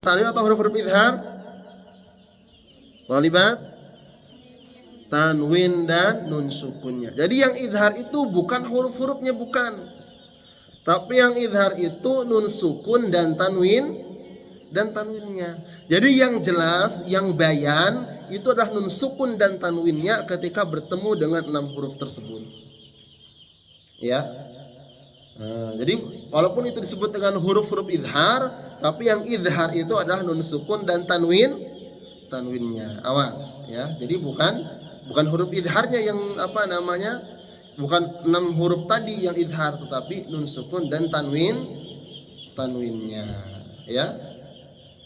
tanwin atau huruf-huruf idhar? Thalibat, tanwin dan nun sukunnya. Jadi yang idhar itu bukan huruf-hurufnya, bukan. Tapi yang idhar itu nun sukun dan tanwinnya. Jadi yang jelas, yang bayan itu adalah nun sukun dan tanwinnya ketika bertemu dengan 6 huruf tersebut. Ya. Nah, jadi walaupun itu disebut dengan huruf-huruf idhar, tapi yang idhar itu adalah nun sukun dan tanwinnya. Awas ya. Jadi bukan huruf idharnya yang bukan 6 huruf tadi yang idhar, tetapi nun sukun dan tanwinnya ya.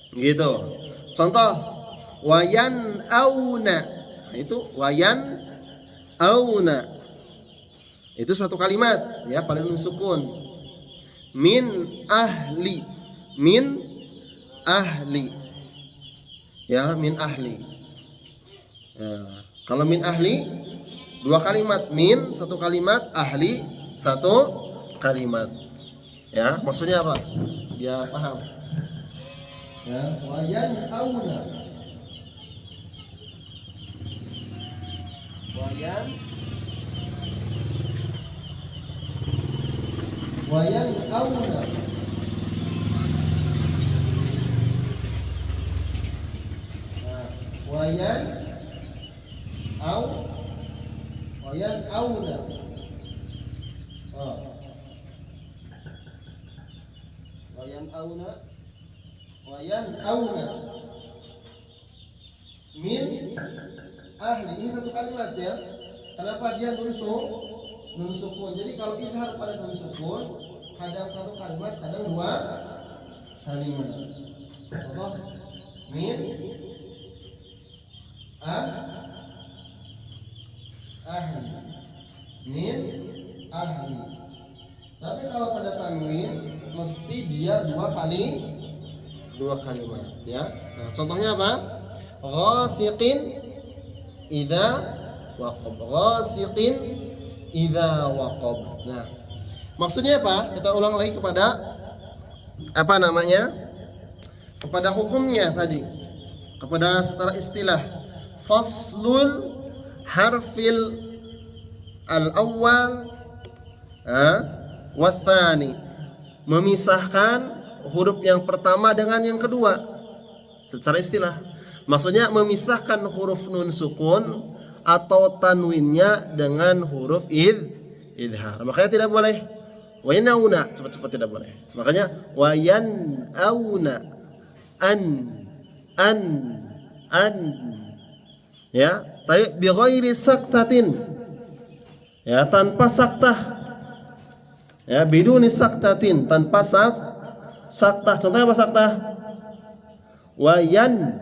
Gitu. Contoh wayan auna. Nah, itu wayan auna. Itu suatu kalimat ya, pada nun sukun. Min ahli. Ya, min ahli. Ya. Kalau min ahli 2 kalimat, min 1 kalimat, ahli 1 kalimat. Ya, maksudnya apa? Dia paham. Ya, wayan auna. Wayan auna. Nah, wayan auna. Wayan auna min ahli. Ini 1 kalimat ya. Kenapa dia nun sukun? Jadi kalau idhar pada nun sukun, kadang 1 kalimat, kadang 2 kalimat. Contoh min ahli. Min ahli. Tapi kalau pada tanwin mesti dia 2 kalimat ya. Nah, contohnya apa? Ghasiqin idza waqab. Ghasiqin idza waqab. Nah, maksudnya apa? Kita ulang lagi kepada kepada hukumnya tadi, kepada secara istilah. Faslul harfil al-awwal wa tsani. Memisahkan huruf yang pertama dengan yang kedua secara istilah. Maksudnya memisahkan huruf nun sukun atau tanwinnya dengan huruf idhar. Makanya tidak boleh wayan auna, cepat-cepat tidak boleh. Makanya wayan auna an ya, tadi bi ghairi saktatin. Ya, tanpa saktah. Ya, biduni saktatin, tanpa saktah. Contohnya apa saktah? Wayan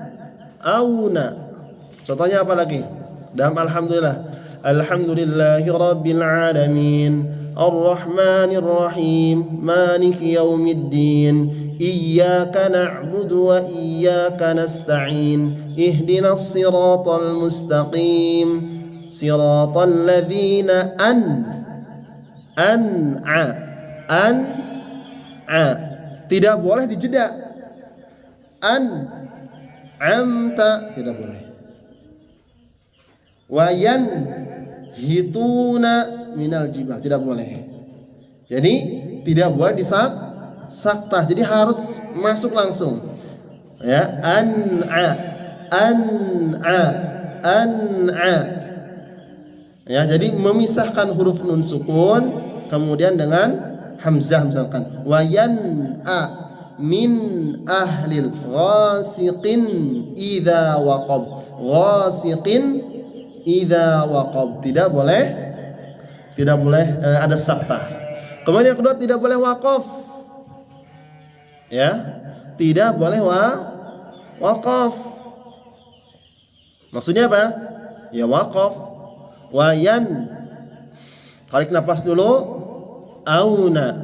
auna. Contohnya apa lagi? Dalam alhamdulillah. Alhamdulillahi rabbil alamin. Ar-Rahmanir Rahim. Maliki yaumiddin. Iyyaka na'budu wa iyyaka nasta'in. Ihdinas siratal mustaqim. Siratal ladzina tidak boleh dijeda. Amta tidak boleh. Wayan hituna minal jibal tidak boleh. Jadi tidak boleh saktah. Jadi harus masuk langsung. Ya, an'a. Ya, jadi memisahkan huruf nun sukun kemudian dengan hamzah misalkan wayan min ahlil ghasiqin idza waqab. Ghasiqin idza waqab. Tidak boleh ada saktah. Kemudian yang kedua tidak boleh waqaf. Ya, tidak boleh waqaf. Maksudnya apa? Ya waqaf. Wayan, tarik nafas dulu. Auna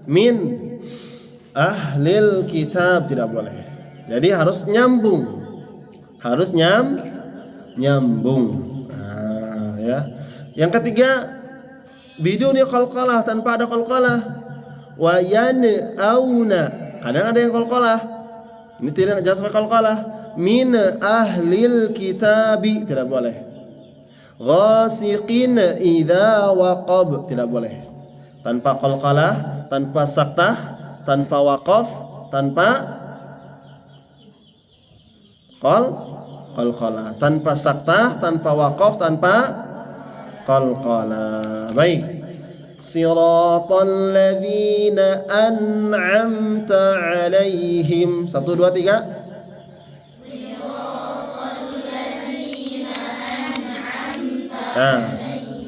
min ahlil kitab tidak boleh. Jadi harus nyambung. Nyambung. Nah, ya. Yang ketiga biduni qalqalah, tanpa ada qalqalah. Wayan auna. Kadang ada yang qalqalah. Ini tidak jangan sampai qalqalah. Min ahlil kitabi tidak boleh. Ghasiqin idza waqab tidak boleh. Tanpa qalqalah, tanpa saktah, tanpa waqaf, tanpa qalqalah, tanpa saktah, tanpa waqaf, tanpa qalqalah. Baik. Siratal ladzina an'amta 'alaihim. 1 2 3. Nah,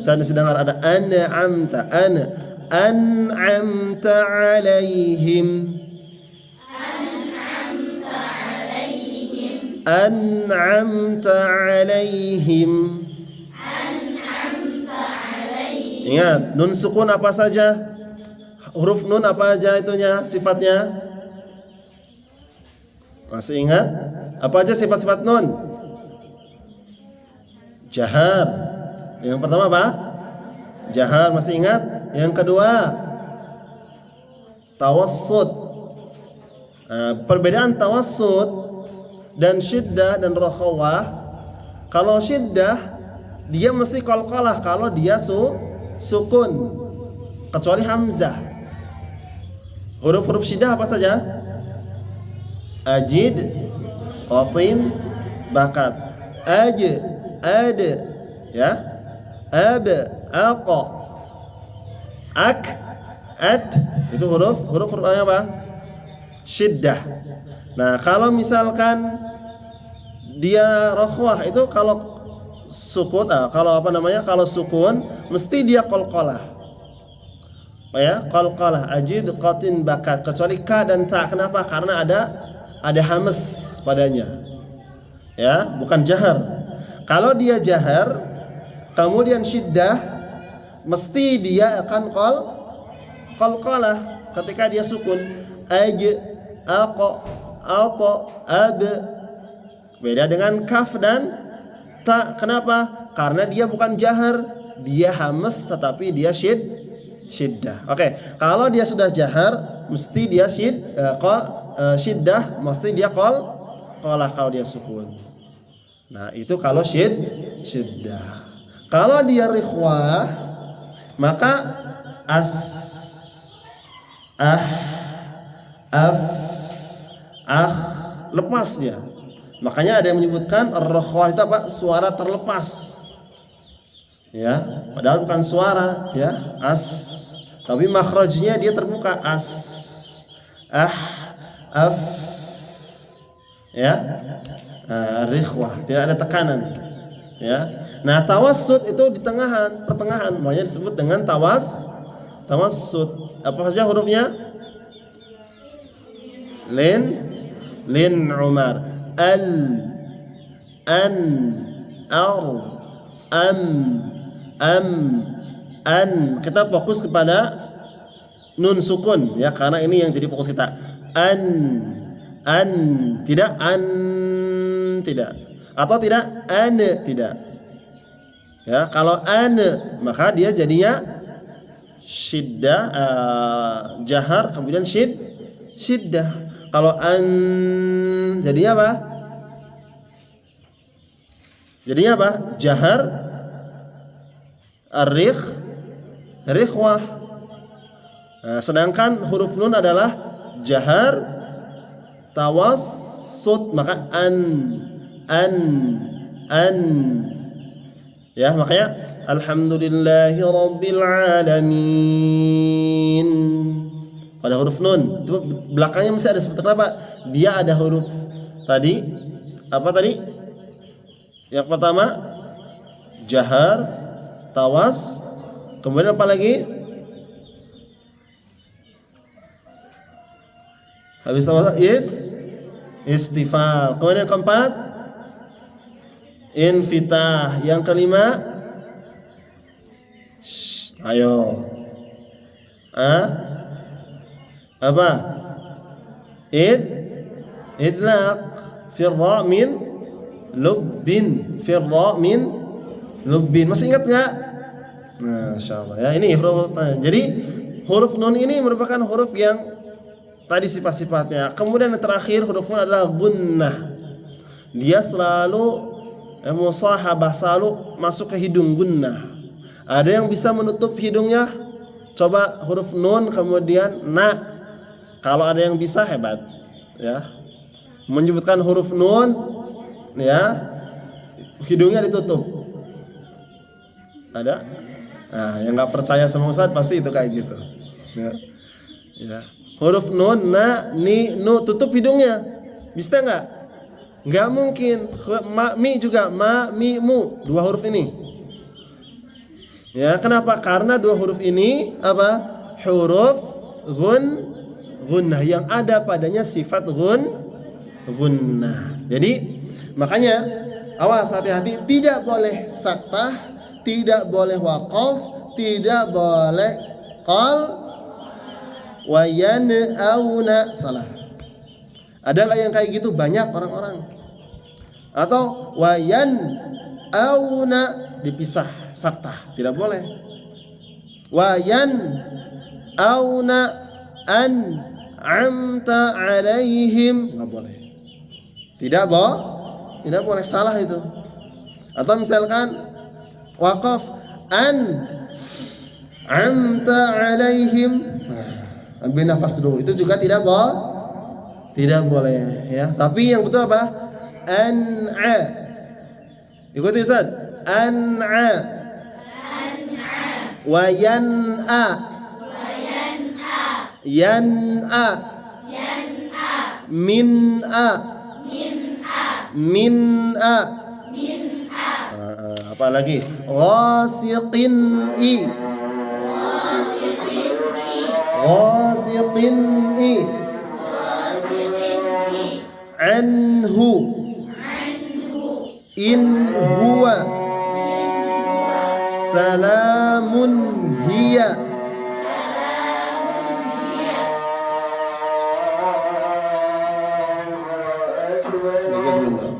saya sedang ada an'amta an'amta 'alaihim. An'amta 'alaihim. Ingat, nun sukun apa saja? Huruf nun apa aja itunya, sifatnya? Masih ingat? Apa aja sifat-sifat nun? Jahar. Yang pertama apa? Jahar, masih ingat? Yang kedua, tawassut. Perbedaan tawassut dan syiddah dan rakhawah. Kalau syiddah dia mesti qalqalah kalau dia sukun, kecuali hamzah. Huruf-huruf syiddah apa saja? Ajid, qatin, bakat. Aj, ad, ya. Ab, aqa, ak, at. Itu huruf apa? Syiddah. Nah, kalau misalkan dia rakhwah itu kalau sukun, kalau apa namanya? Kalau sukun mesti dia qalqalah. Ya, qalqalah, ajid, qatin, bakat, kecuali ka dan ta. Kenapa? Karena ada hamas padanya. Ya, bukan jahar. Kalau dia jahar kemudian syiddah mesti dia akan qalqalah ketika dia sukun. Aj, aqa, ata, ab. Beda dengan kaf dan ta. Kenapa? Karena dia bukan jahar, dia hamas tetapi dia syiddah. Oke, kalau dia sudah jahar mesti dia syiddah, mesti dia qalqalah kalau dia sukun. Nah, itu kalau syiddah. Kalau dia rikhwah maka lepas dia. Makanya ada yang menyebutkan ar-rakhwah itu apa? Suara terlepas. Ya, padahal bukan suara, ya. Tapi makhrajnya dia terbuka. Ya. Rikhwah, tidak ada tekanan. Ya. Nah, tawassut itu di pertengahan, makanya disebut dengan tawassut. Apa saja hurufnya? Lin, Umar, al, an, ar, an. Kita fokus kepada nun sukun, ya, karena ini yang jadi fokus kita. An, tidak an, tidak. Atau tidak an, tidak. Ya, kalau an maka dia jadinya syiddah, jahar, kemudian syiddah. Kalau an jadinya apa? Jadinya apa? Jahar, rikhwah. Sedangkan huruf nun adalah jahar, tawassut, maka an. Ya, makanya alhamdulillahi rabbil alamin pada huruf nun itu belakangnya mesti ada seperti apa? Dia ada huruf tadi apa tadi? Yang pertama jahar, tawas, kemudian apa lagi? Habis tawas istifal. Kemudian yang keempat infitah. Yang kelima ayo apa? Idlaq firra min lubbin. Firra min lubbin. Masih ingat nggak? Nah, insyaallah ya, ini huruf. Jadi huruf nun ini merupakan huruf yang Tadi sifat-sifatnya. Kemudian yang terakhir huruf nun adalah gunnah. Dia selalu musahabah, selalu masuk ke hidung, gunnah. Ada yang bisa menutup hidungnya? Coba huruf nun kemudian na. Kalau ada yang bisa, hebat ya. Menyebutkan huruf nun ya, hidungnya ditutup. Ada? Nah, yang nggak percaya sama Ustaz pasti itu kayak gitu. Ya. Huruf nun, na, ni, nu, tutup hidungnya. Bisa nggak? Nggak mungkin. Ma, mi juga, ma, mi, mu, dua huruf ini. Ya, kenapa? Karena dua huruf ini apa? Huruf gunnah yang ada padanya sifat gunnah. Jadi makanya awas, hati-hati, tidak boleh saktah, tidak boleh waqaf, tidak boleh qal wa yan'auna, salah. Ada nggak yang kayak gitu? Banyak orang-orang. Atau wa yan'auna dipisah, saktah, tidak boleh. Wa yan'auna an'amta alaihim, nggak boleh. Tidak boleh, salah itu. Atau misalkan waqaf an'amta alaihim, ambil nafas dulu, itu juga tidak boleh ya. Tapi yang betul apa? An'a. Ikuti Ustaz. An'a. Wa yan'a. Yan'a. Min'a. Min'a. Apa lagi? Ghasiqin i. Ghasiqin i. Anhu. In huwa. Salamun hiya. Sebentar.